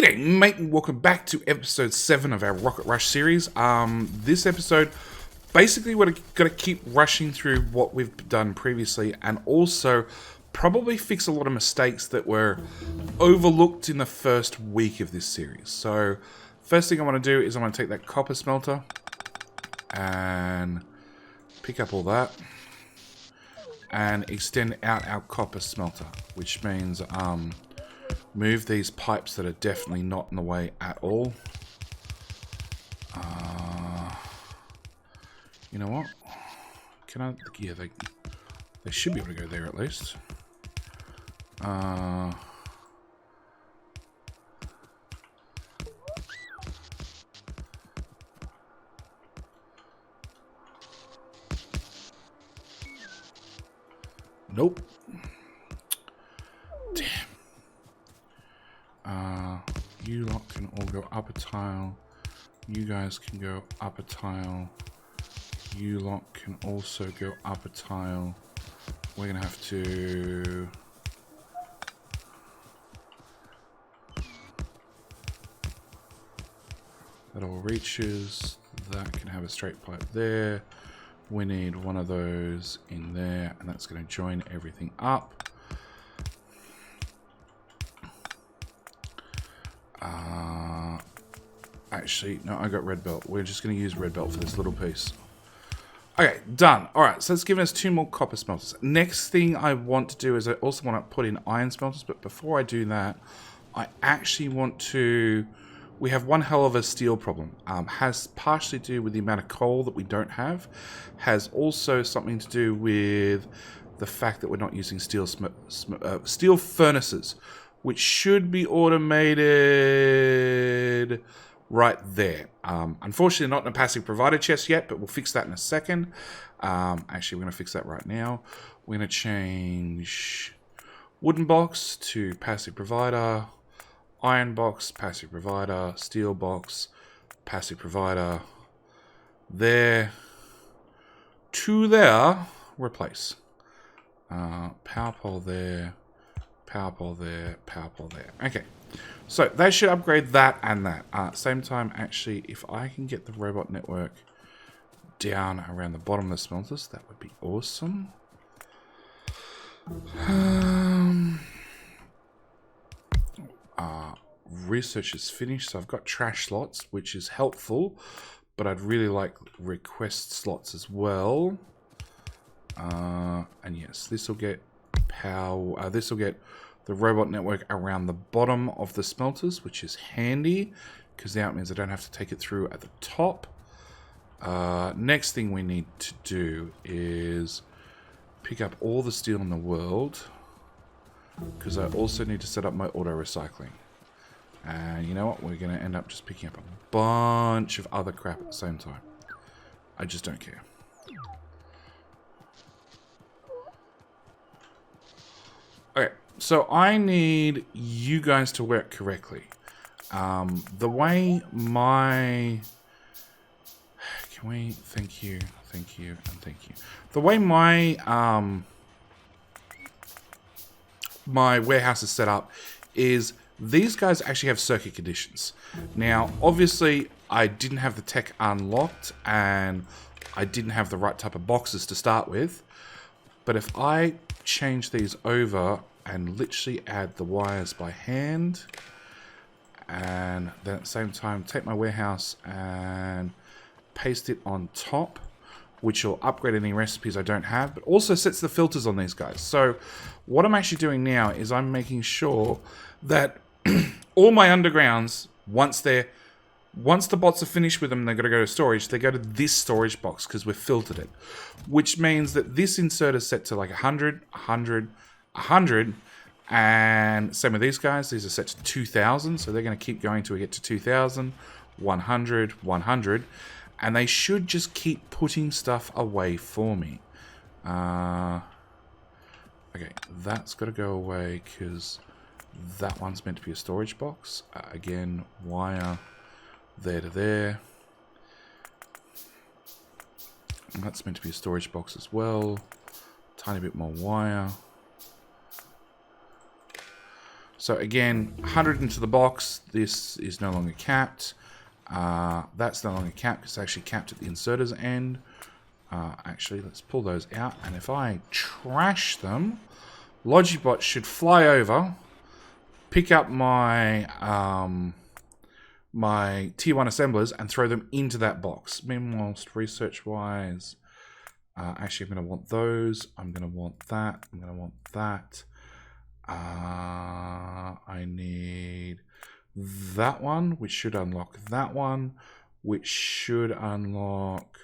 Okay, mate, welcome back to episode 7 of our Rocket Rush series. This episode, basically we're going to keep rushing through what we've done previously and also probably fix a lot of mistakes that were overlooked in the first week of this series. So, first thing I want to do is I want to take that copper smelter and pick up all that and extend out our copper smelter, which means move these pipes that are definitely not in the way at all. You know what? Can I? Yeah, they should be able to go there at least. Nope. Damn. You lot can all go up a tile. You guys can go up a tile. You lot can also go up a tile. We're gonna have to... That all reaches. That can have a straight pipe there. We need one of those in there, and that's going to join everything up. Actually, no, I got red belt. We're just going to use red belt for this little piece. Okay, done. Alright, so it's given us 2 more copper smelters. Next thing I want to do is I also want to put in iron smelters, but before I do that, I actually want to... We have one hell of a steel problem. Has partially to do with the amount of coal that we don't have. Has also something to do with the fact that we're not using steel furnaces, which should be automated right there. Unfortunately, not in a passive provider chest yet, but we'll fix that in a second. Actually, we're going to fix that right now. We're going to change wooden box to passive provider. Iron box, passive provider. Steel box, passive provider. There. To there. Replace. Power pole there. Power pole there. Power pole there. Okay. So, they should upgrade that and that. Same time, actually, if I can get the robot network down around the bottom of the smelters, that would be awesome. Research is finished, so I've got trash slots, which is helpful, but I'd really like request slots as well. And yes, this will get power. This will get the robot network around the bottom of the smelters, which is handy because now it means I don't have to take it through at the top. Next thing we need to do is pick up all the steel in the world, because I also need to set up my auto recycling. And you know what? We're going to end up just picking up a bunch of other crap at the same time. I just don't care. Okay, so I need you guys to work correctly. The way my... Can we... Thank you, and thank you. The way my... my warehouse is set up is these guys actually have circuit conditions. Now, obviously, I didn't have the tech unlocked and I didn't have the right type of boxes to start with. But if I change these over and literally add the wires by hand, and then at the same time take my warehouse and paste it on top, which will upgrade any recipes I don't have, but also sets the filters on these guys. So what I'm actually doing now is I'm making sure that all my undergrounds, once the bots are finished with them and they're going to go to storage, they go to this storage box because we've filtered it. Which means that this insert is set to like 100, 100, 100, and same with these guys. These are set to 2,000, so they're going to keep going till we get to 2,000, 100, 100. And they should just keep putting stuff away for me. Okay, that's got to go away because that one's meant to be a storage box. Again, wire there to there. And that's meant to be a storage box as well. Tiny bit more wire. So again, 100 into the box. This is no longer capped. That's no longer capped because it's actually capped at the inserter's end. Actually, let's pull those out. And if I trash them, Logibot should fly over, pick up my my tier 1 assemblers and throw them into that box. Meanwhile, research-wise, actually I'm going to want those. I'm going to want that. I'm going to want that. I need that one, which should unlock that one, which should unlock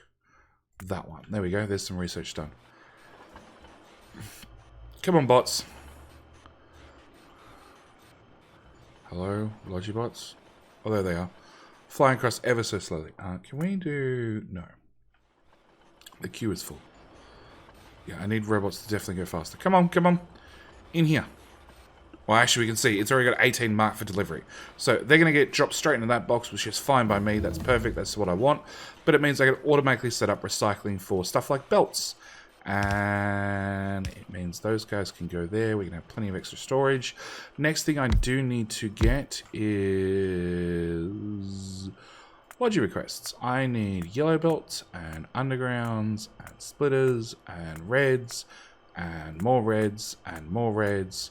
that one. There we go. There's some research done. Come on, bots. Hello, Logibots. Oh, there they are. Flying across ever so slowly. Can we do... No. The queue is full. Yeah, I need robots to definitely go faster. Come on, come on. In here. Well, actually, we can see it's already got 18 marked for delivery. So they're going to get dropped straight into that box, which is fine by me. That's perfect. That's what I want. But it means I can automatically set up recycling for stuff like belts. And it means those guys can go there. We can have plenty of extra storage. Next thing I do need to get is Logi requests. I need yellow belts and undergrounds and splitters and reds and more reds and more reds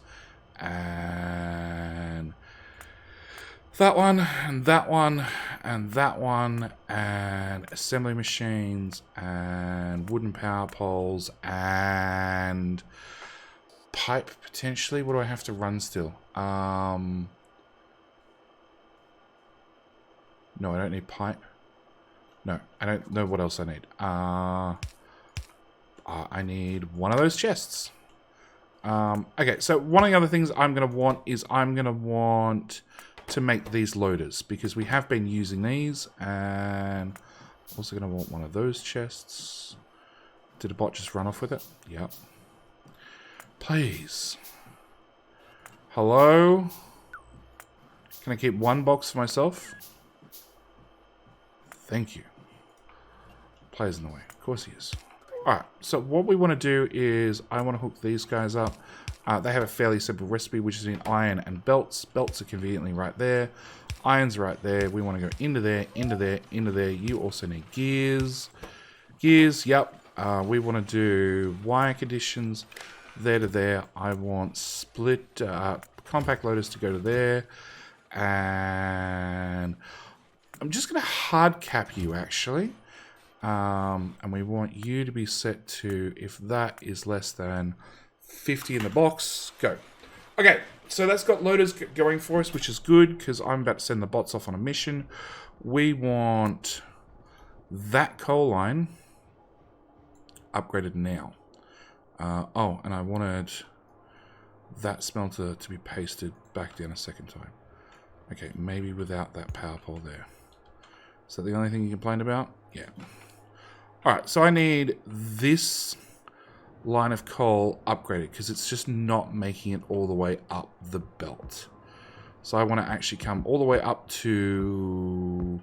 and that one and that one and that one and assembly machines and wooden power poles and pipe potentially. What do I have to run still? No, I don't need pipe. No, I don't know what else I need. I need one of those chests. Okay, so one of the other things I'm going to want is I'm going to want to make these loaders because we have been using these, and also going to want one of those chests. Did a bot just run off with it? Yep. Please. Hello? Can I keep one box for myself? Thank you. Player's in the way. Of course he is. Alright, so what we want to do is I want to hook these guys up. They have a fairly simple recipe, which is in iron and belts. Belts are conveniently right there. Iron's right there. We want to go into there, into there, into there. You also need gears. Gears, yep. We want to do wire conditions there to there. I want split compact loaders to go to there. And I'm just going to hard cap you, actually. And we want you to be set to, if that is less than 50 in the box, go. Okay, so that's got loaders going for us, which is good, because I'm about to send the bots off on a mission. We want that coal line upgraded now. Oh, and I wanted that smelter to be pasted back down a second time. Okay, maybe without that power pole there. Is that the only thing you complained about? Yeah. Alright, so I need this line of coal upgraded because it's just not making it all the way up the belt. So I want to actually come all the way up to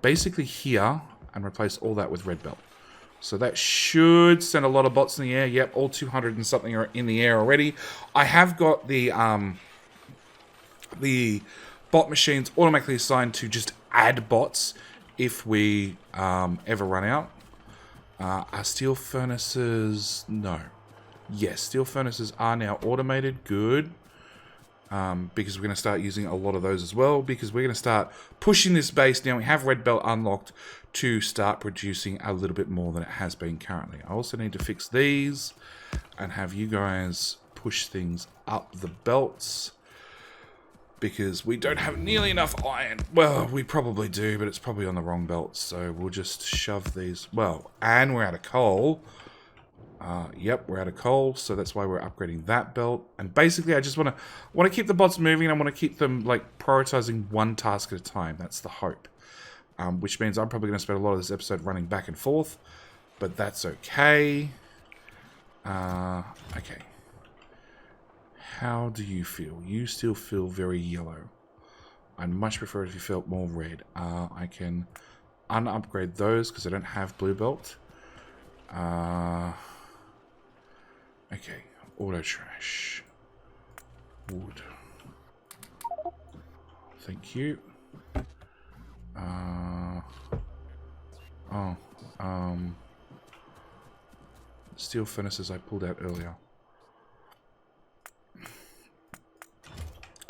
basically here and replace all that with red belt. So that should send a lot of bots in the air. Yep, all 200 and something are in the air already. I have got the bot machines automatically assigned to just add bots if we ever run out. Are steel furnaces? No. Yes, steel furnaces are now automated. Good. Because we're going to start using a lot of those as well. Because we're going to start pushing this base. Now we have red belt unlocked to start producing a little bit more than it has been currently. I also need to fix these and have you guys push things up the belts. Because we don't have nearly enough iron. Well, we probably do, but it's probably on the wrong belt. So we'll just shove these. Well, and we're out of coal. Yep, we're out of coal. So that's why we're upgrading that belt. And basically, I just want to keep the bots moving. I want to keep them like prioritizing one task at a time. That's the hope. Which means I'm probably going to spend a lot of this episode running back and forth. But that's okay. Okay. How do you feel? You still feel very yellow. I'd much prefer if you felt more red. I can unupgrade those because I don't have blue belt. Okay, auto trash. Wood. Thank you. Steel furnaces I pulled out earlier.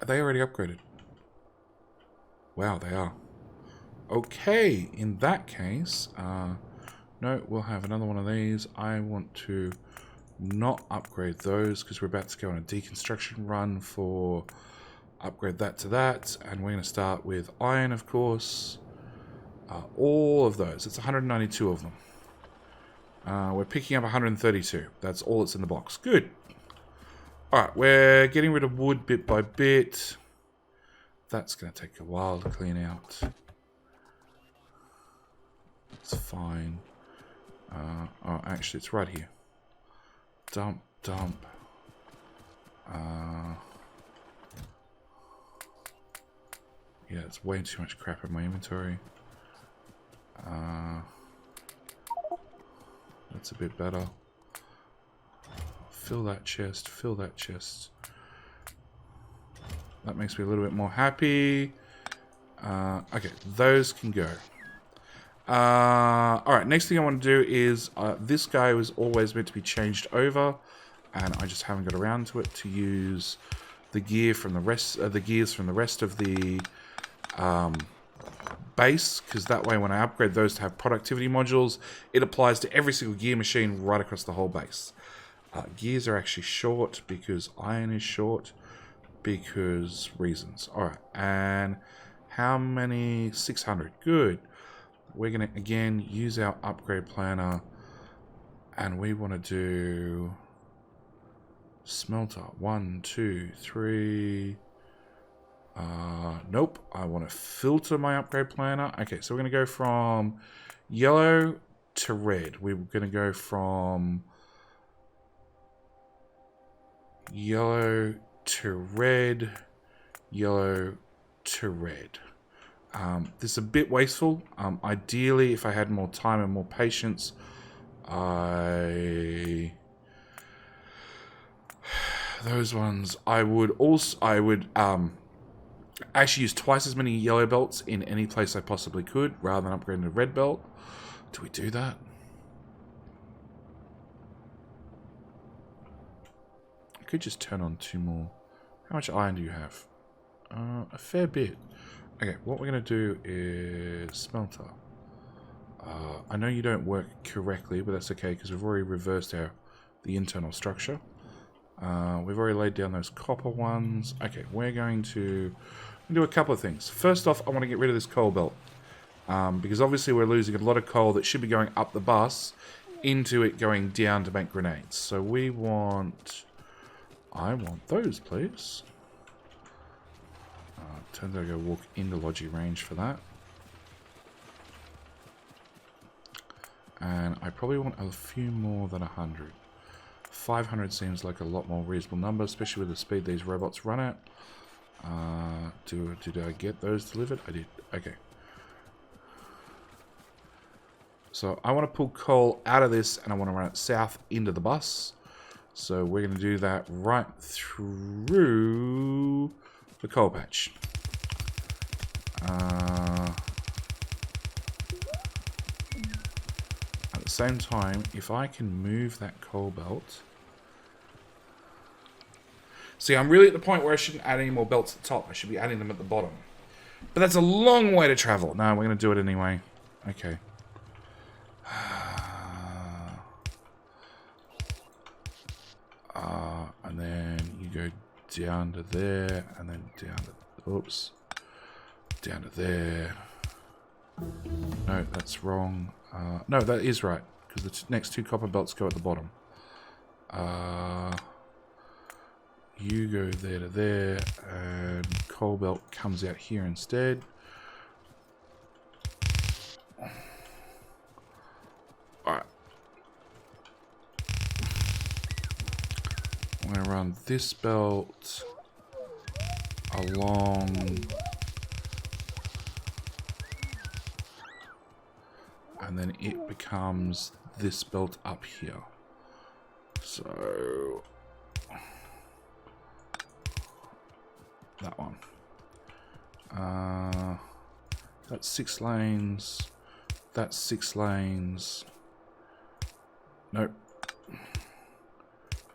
Are they already upgraded? Wow, they are. Okay, in that case, no, we'll have another one of these. I want to not upgrade those because we're about to go on a deconstruction run for upgrade that to that. And we're going to start with iron, of course. All of those. It's 192 of them. We're picking up 132. That's all that's in the box. Good. Alright, we're getting rid of wood bit by bit. That's going to take a while to clean out. It's fine. Oh, actually, it's right here. Dump, dump. Yeah, it's way too much crap in my inventory. That's a bit better. Fill that chest, fill that chest. That makes me a little bit more happy. Okay, those can go. Alright, next thing I want to do is, this guy was always meant to be changed over, and I just haven't got around to it, to use the gear from the rest, the gears from the rest of the base, because that way when I upgrade those to have productivity modules, it applies to every single gear machine right across the whole base. Gears are actually short because iron is short because reasons. Alright, and how many? 600. Good. We're going to, again, use our upgrade planner, and we want to do smelter. 1, 2, 3. Nope. I want to filter my upgrade planner. Okay, so we're going to go from yellow to red. We're going to go from yellow to red, yellow to red. This is a bit wasteful. Ideally, if I had more time and more patience, those ones I would actually use twice as many yellow belts in any place I possibly could, rather than upgrading a red belt. Do we do that? I could just turn on 2 more. How much iron do you have? A fair bit. Okay, what we're going to do is smelter. I know you don't work correctly, but that's okay because we've already reversed the internal structure. We've already laid down those copper ones. Okay, we're going to do a couple of things. First off, I want to get rid of this coal belt. Because obviously we're losing a lot of coal that should be going up the bus into it going down to make grenades. So we want... I want those, please. Turns out I gotta walk into Logi range for that. And I probably want a few more than 100. 500 seems like a lot more reasonable number, especially with the speed these robots run at. Did I get those delivered? I did. Okay. So I want to pull coal out of this and I want to run it south into the bus. So we're going to do that right through the coal patch. At the same time, if I can move that coal belt... See, I'm really at the point where I shouldn't add any more belts at the top. I should be adding them at the bottom. But that's a long way to travel. No, we're going to do it anyway. Okay. And then you go down to there, and then down to... Oops. Down to there. No, that's wrong. No, that is right, because the next 2 copper belts go at the bottom. You go there to there, and coal belt comes out here instead. Alright. I'm going to run this belt along, and then it becomes this belt up here. So that one. That's 6 lanes. That's 6 lanes. Nope.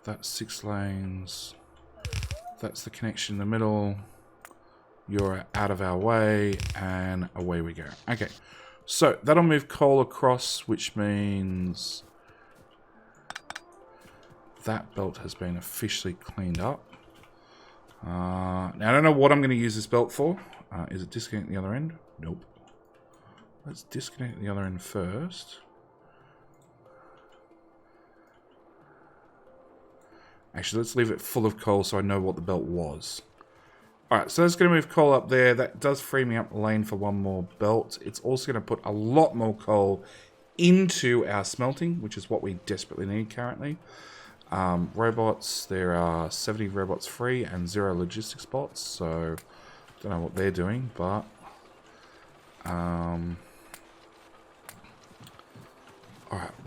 That's 6 lanes. That's the connection in the middle. You're out of our way, and away we go. Okay, so that'll move coal across, which means that belt has been officially cleaned up. Now, I don't know what I'm going to use this belt for. Is it disconnect the other end? Nope. Let's disconnect the other end first. Actually, let's leave it full of coal so I know what the belt was. Alright, so that's going to move coal up there. That does free me up a lane for one more belt. It's also going to put a lot more coal into our smelting, which is what we desperately need currently. Robots, there are 70 robots free and 0 logistics bots, so don't know what they're doing, but alright,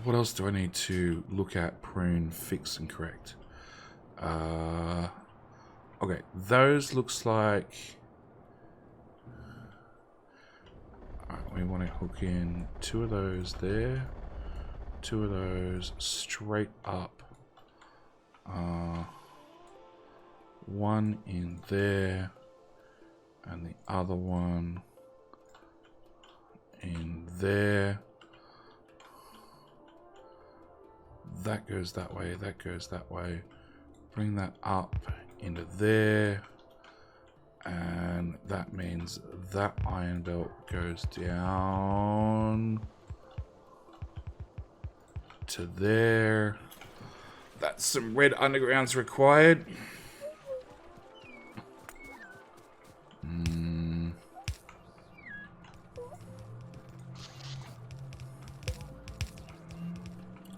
what else do I need to look at, prune, fix, and correct? Okay, those looks like we want to hook in 2 of those there, 2 of those straight up. 1 in there, and the other one in there. That goes that way, that goes that way. Bring that up into there, and that means that iron belt goes down to there. That's some red undergrounds required.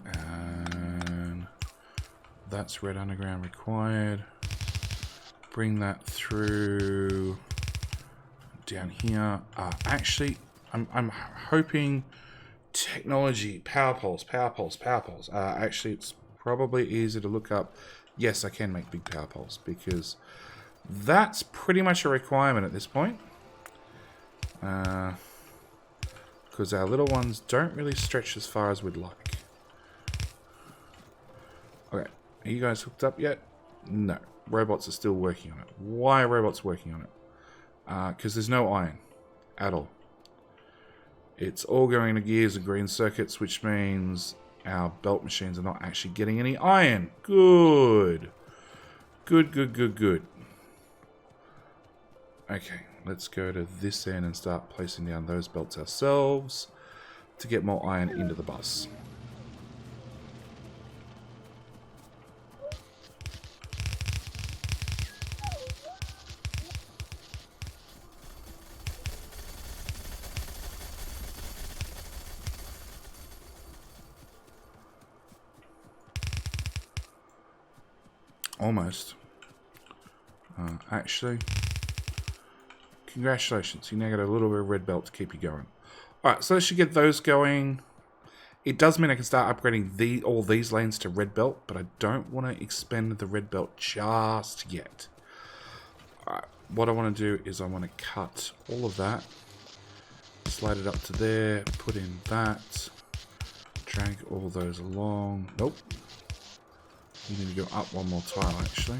And that's red underground required. Bring that through down here. Actually, I'm hoping technology, power poles. Actually, it's probably easy to look up. Yes, I can make big power poles because that's pretty much a requirement at this point. Because our little ones don't really stretch as far as we'd like. Okay, are you guys hooked up yet? No. Robots are still working on it. Why are robots working on it? Because there's no iron at all. It's all going to gears and green circuits, which means our belt machines are not actually getting any iron. Good. Good. Okay, let's go to this end and start placing down those belts ourselves to get more iron into the bus. Almost. Actually, congratulations. You now got a little bit of red belt to keep you going. Alright, so let's get those going. It does mean I can start upgrading all these lanes to red belt, but I don't want to expend the red belt just yet. Alright, what I want to do is I want to cut all of that, slide it up to there, put in that, drag all those along. Nope. You need to go up one more tile, actually.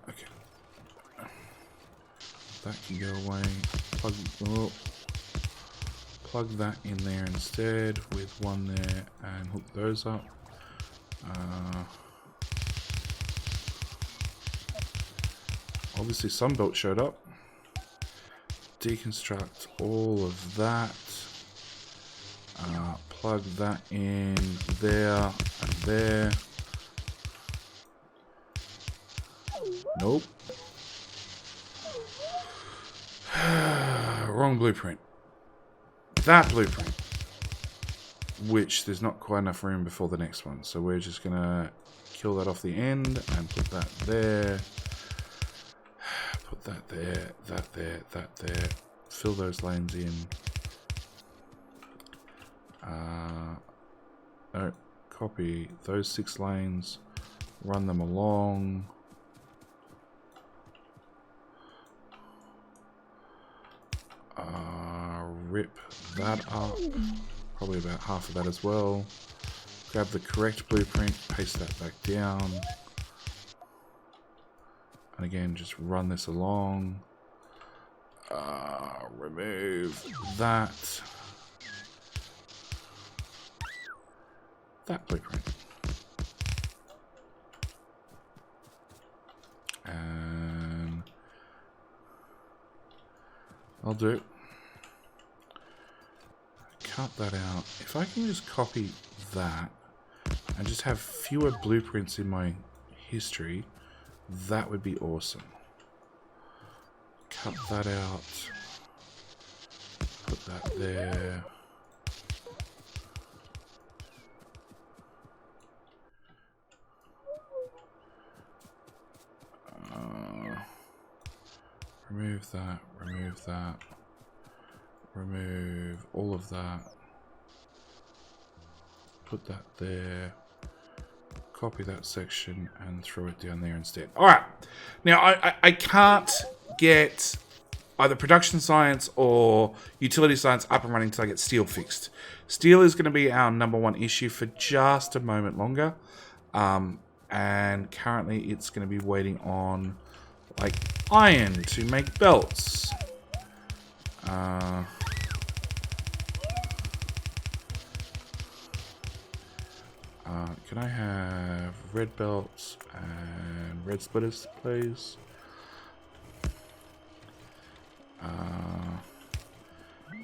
Okay. That can go away. Plug that in there instead with one there and hook those up. Obviously some belt showed up. Deconstruct all of that. Plug that in there and there. Nope. Wrong blueprint. That blueprint. Which there's not quite enough room before the next one. So we're just going to kill that off the end and put that there. Put that there, that there, that there. Fill those lanes in. No, copy those 6 lanes, run them along. Rip that up, probably about half of that as well. Grab the correct blueprint, paste that back down. And again, just run this along. Remove that. That blueprint. And I'll do it. Cut that out. If I can just copy that and just have fewer blueprints in my history, that would be awesome. Cut that out. Put that there. Remove that, remove that. Remove all of that. Put that there. Copy that section and throw it down there instead. Alright. Now, I can't get either production science or utility science up and running until I get steel fixed. Steel is going to be our #1 issue for just a moment longer. And currently it's going to be waiting on like iron to make belts. Can I have red belts and red splitters, please?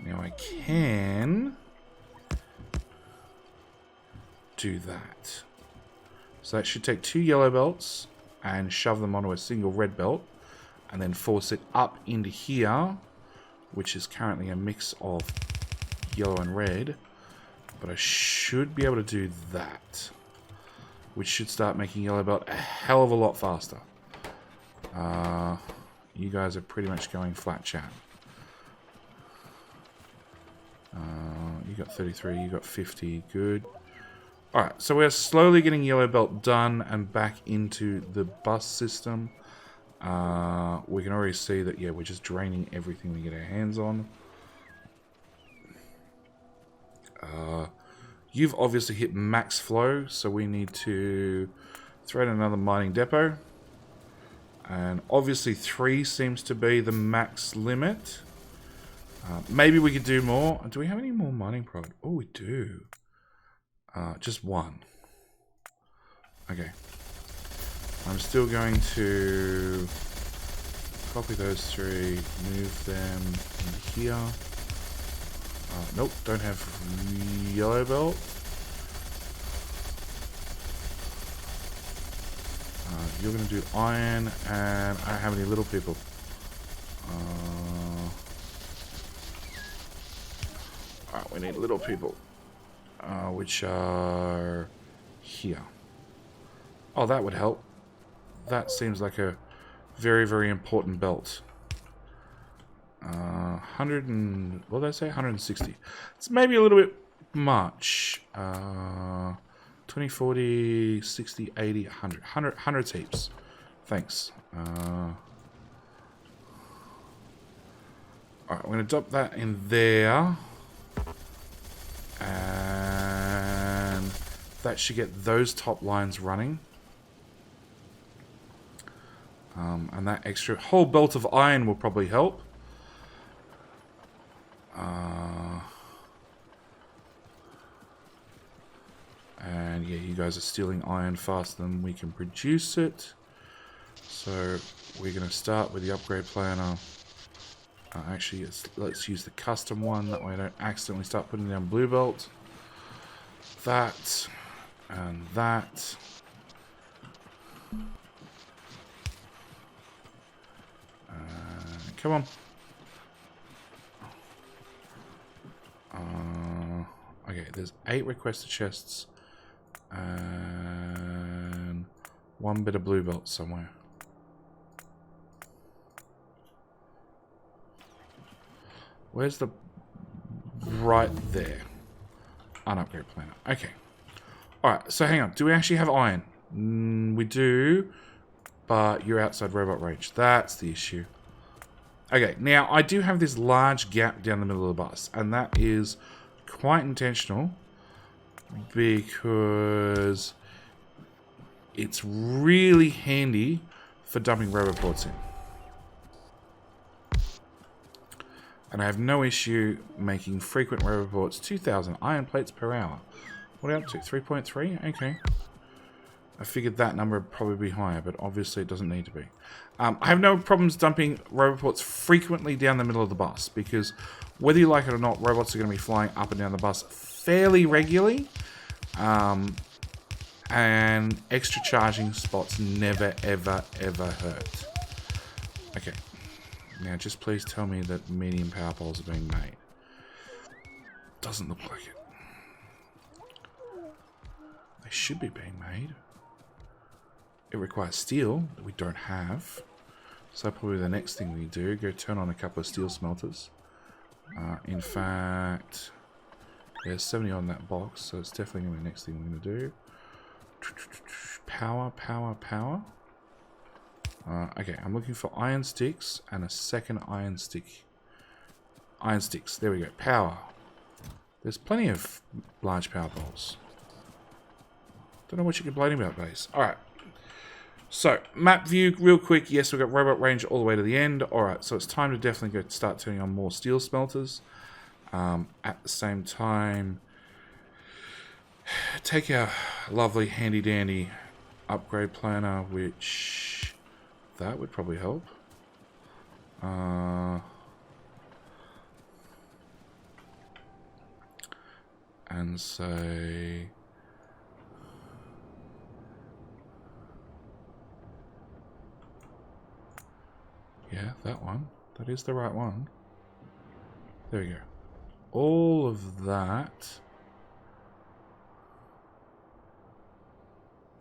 Now I can do that. So that should take 2 yellow belts and shove them onto a single red belt and then force it up into here, which is currently a mix of yellow and red. But I should be able to do that, which should start making yellow belt a hell of a lot faster. You guys are pretty much going flat chat. You got 33, you got 50, good. Alright, so we're slowly getting yellow belt done and back into the bus system. We can already see that, yeah, we're just draining everything we get our hands on. You've obviously hit max flow, so we need to throw in another mining depot. And obviously 3 seems to be the max limit. Maybe we could do more. Do we have any more mining product? Oh, we do. Just 1. Okay. I'm still going to copy those 3, move them into here. Nope, don't have yellow belt. You're going to do iron, and I don't have any little people. Alright, we need little people, which are here. Oh, that would help. That seems like a very, very important belt. 100 and... what did I say? 160. It's maybe a little bit much. 20, 40, 60, 80, 100. 100 heaps. Thanks. Alright, I'm going to dump that in there. And that should get those top lines running. And that extra whole belt of iron will probably help. And yeah, you guys are stealing iron faster than we can produce it. So we're going to start with the upgrade planner. Actually, let's use the custom one. That way I don't accidentally start putting down blue belt. That. And that. Come on. Okay, there's 8 requested chests. And 1 bit of blue belt somewhere. Where's the... right there. An upgrade planner. Okay. Alright, so hang on. Do we actually have iron? We do, but you're outside robot range. That's the issue. Okay, now I do have this large gap down the middle of the bus, and that is quite intentional because it's really handy for dumping roboports in. And I have no issue making frequent roboports 2,000 iron plates per hour. What are we up to? 3.3? Okay. I figured that number would probably be higher, but obviously it doesn't need to be. I have no problems dumping roboports frequently down the middle of the bus, because whether you like it or not, robots are going to be flying up and down the bus fairly regularly. And extra charging spots never, ever, ever hurt. Okay. Now just please tell me that medium power poles are being made. Doesn't look like it. They should be being made. It requires steel that we don't have. So probably the next thing we do, go turn on a couple of steel smelters. In fact, there's 70 on that box, so it's definitely going to be the next thing we're going to do. Power, power, power. Okay, I'm looking for iron sticks and a second iron stick. Iron sticks, there we go. Power. There's plenty of large power poles. Don't know what you're complaining about, base. Alright. So, map view, real quick. Yes, we've got robot range all the way to the end. Alright, so it's time to definitely go start turning on more steel smelters. At the same time, take our lovely handy-dandy upgrade planner, which that would probably help. And say... yeah, that one. That is the right one. There we go. All of that.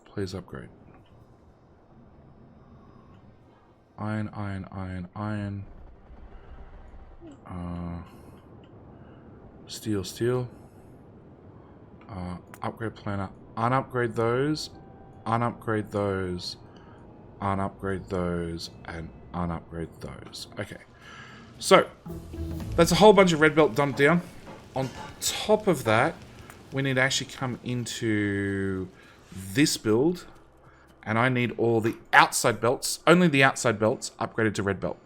Please upgrade. Iron, iron, iron, iron. Steel, steel. Upgrade planner. Unupgrade those. Unupgrade those. Unupgrade those. And unupgrade those. Okay. So, that's a whole bunch of red belt dumped down. On top of that, we need to actually come into this build, and I need all the outside belts, only the outside belts, upgraded to red belt.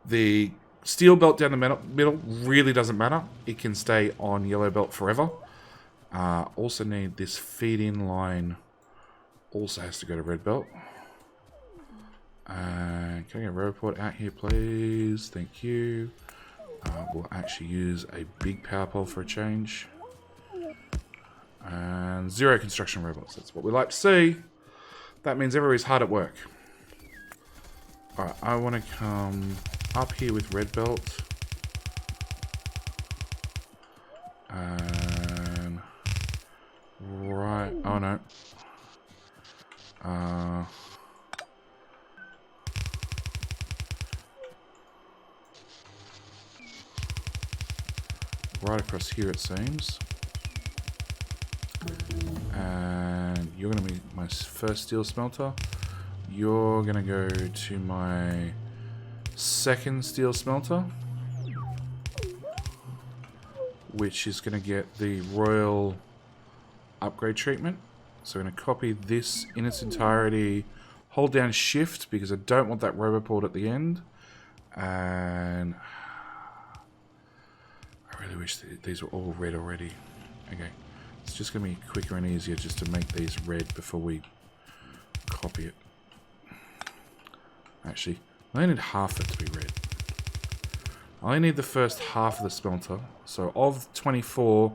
The steel belt down the middle really doesn't matter. It can stay on yellow belt forever. Also need this feed-in line, also has to go to red belt. Can I get a robot out here, please? Thank you. We'll actually use a big power pole for a change. And 0 construction robots. That's what we like to see. That means everybody's hard at work. Alright, I want to come up here with red belt. And... right... oh no. Right across here it seems. And you're going to be my first steel smelter. You're going to go to my second steel smelter, which is going to get the royal upgrade treatment. So I'm going to copy this in its entirety, hold down shift because I don't want that roboport at the end. And I really wish these were all red already. Okay. It's just going to be quicker and easier just to make these red before we copy it. Actually, I only need half of it to be red. I only need the first half of the smelter. So of 24,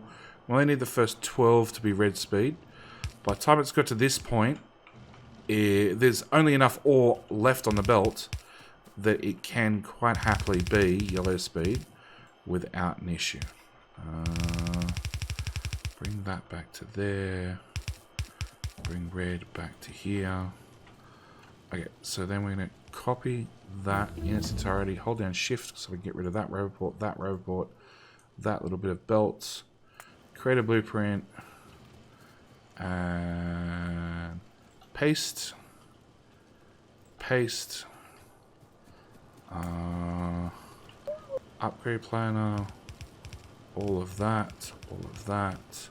we only need the first 12 to be red speed. By the time it's got to this point, there's only enough ore left on the belt that it can quite happily be yellow speed without an issue. Bring that back to there. Bring red back to here. Okay, so then we're going to copy that in its entirety. Hold down shift so we can get rid of that roboport, that little bit of belt. create a blueprint, and paste, paste, upgrade planner, all of that, all of that,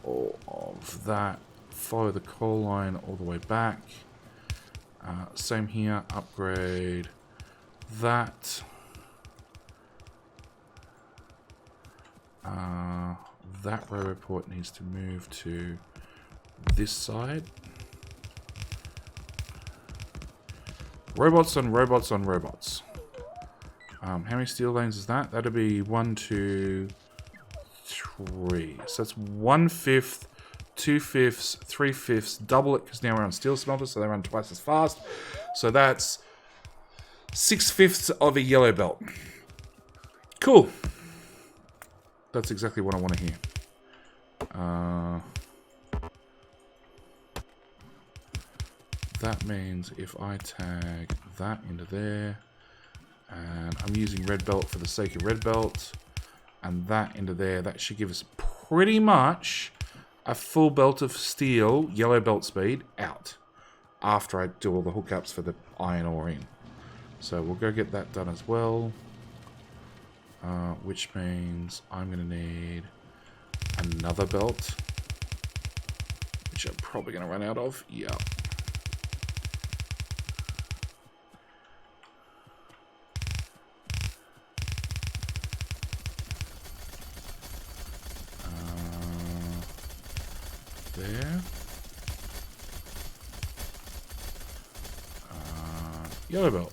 all of that. Follow the call line all the way back. Same here, upgrade that. That roboport needs to move to this side. Robots on robots on robots. How many steel lanes is that? That'd be 1, 2, 3. So that's 1/5, 2/5, 3/5. Double it because now we're on steel smelters, so they run twice as fast. So that's 6/5 of a yellow belt. Cool. That's exactly what I want to hear. That means if I tag that into there, and I'm using red belt for the sake of red belt, and that into there, that should give us pretty much a full belt of steel, yellow belt speed, out. After I do all the hookups for the iron ore in. So we'll go get that done as well. Which means I'm going to need another belt. Which I'm probably going to run out of. Yeah. There. Yellow belt.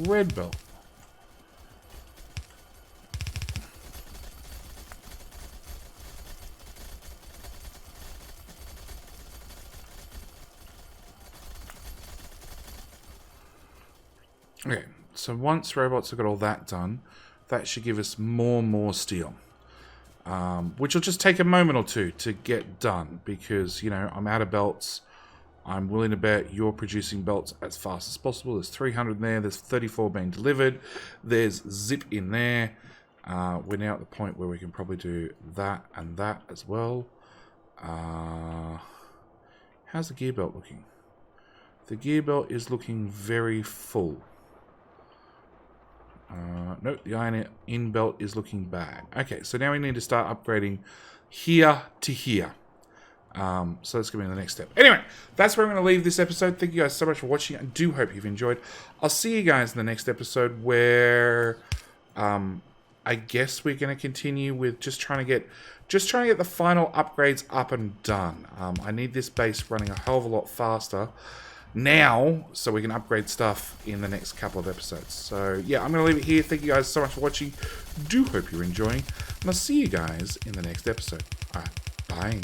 Red belt. Okay, so once robots have got all that done, that should give us more steel. Which will just take a moment or two to get done because, you know, I'm out of belts. I'm willing to bet you're producing belts as fast as possible. There's 300 in there. There's 34 being delivered. There's zip in there. We're now at the point where we can probably do that and that as well. How's the gear belt looking? The gear belt is looking very full. Nope, the iron in belt is looking bad. Okay, so now we need to start upgrading here to here. So that's going to be the next step. Anyway, that's where I'm going to leave this episode. Thank you guys so much for watching. I do hope you've enjoyed. I'll see you guys in the next episode where I guess we're going to continue with just trying to get the final upgrades up and done. I need this base running a hell of a lot faster now, so we can upgrade stuff in the next couple of episodes. So yeah, I'm going to leave it here. Thank you guys so much for watching. Do hope you're enjoying, and I'll see you guys in the next episode. Alright, bye.